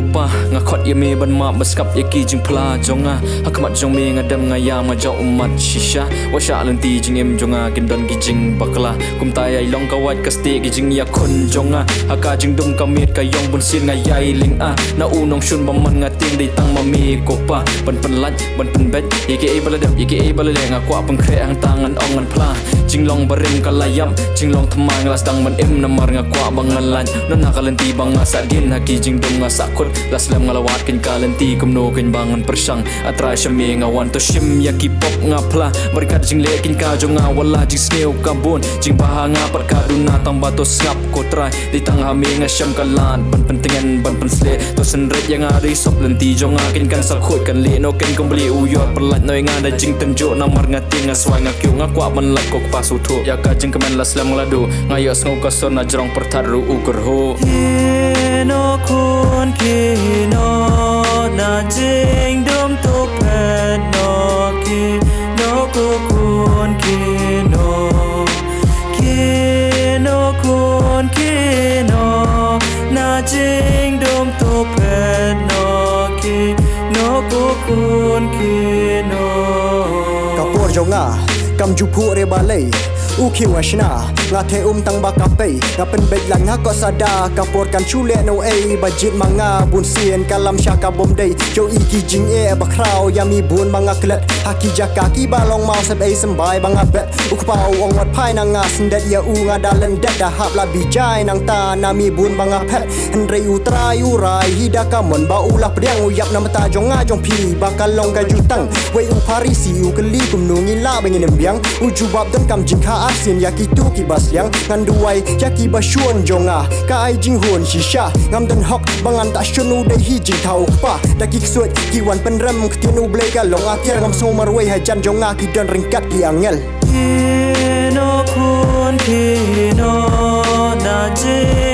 kopa ngakot ya me ban ma baskap ya ki jing pla jonga hakmat jong me ngadam ngaya ma ja umat shisha wa sha lenti jing em jonga gendon gi jing bakla kum tai ai long kawat kaste gi jing ya khun jonga haka jing dum kamit ka yong bun sin ngayai ling a na unong shun baman ngating dei tang ma me kopa ban pen lat ban pen bet yeke baladap yeke balale ngakwa pang kre ang tangan ong an pla jing long barem kalayam jing long thamang las dang man em namar ngakwa bangalan non nakalenti bang sa din haki jing dum nga sakut laslam ngalawat kin kalenti kumno kin bangan persang atra syami ngawan to shim yaki pop ngapla berkat jing lekin ka jonga wala jing sneu kabun jing bahanga perkaduna tambah to ngap kotrai di tangha me nga syam kalan ban pentingan ban pensle to senret yang ada sop lenti jonga kin kan sakut kan le no kin kumbli uyot perlat noi nga da jing tenjo namar ngati nga swai ngakyu ngakwa man lak kok pasutu ya ka jing kemen laslam ngaladu ngayos ngau kason na jrong pertaru ukurho no kun kino na jing dum to pen no ki no kun kino kun kino na jing dum to pen no ki no kun kino kapur jonga kam jupu re balai uki washna ngate tang bakape ngapen bedlang ha ko sada kapor kan chule no budget manga bun sien kalam syaka bom day jo iki jing bakrau yami bun manga klet haki jaka ki balong mau seb sembai banga bet ukpau ong wat pai nanga sendet ya ngadalan det dah hap la bijai nang ta nami bun banga pet henre utrai urai hidaka mon ba ulah priang uyap nam ta jonga jong pi bakal long ka jutang we u parisi u keli kum nu ngila bengin embiang ujubab dan kam jingka asin yaki tu ki basyang nganduai yaki basyun jonga ka ai jing hun shisha ngam dan hok bangan ta shunu dei hi jing thau pa daki suat ki wan penrem ktinu blai ka long atir ngam somar wei hajan jonga ki dan ringkat ki angel kino kun kino na jing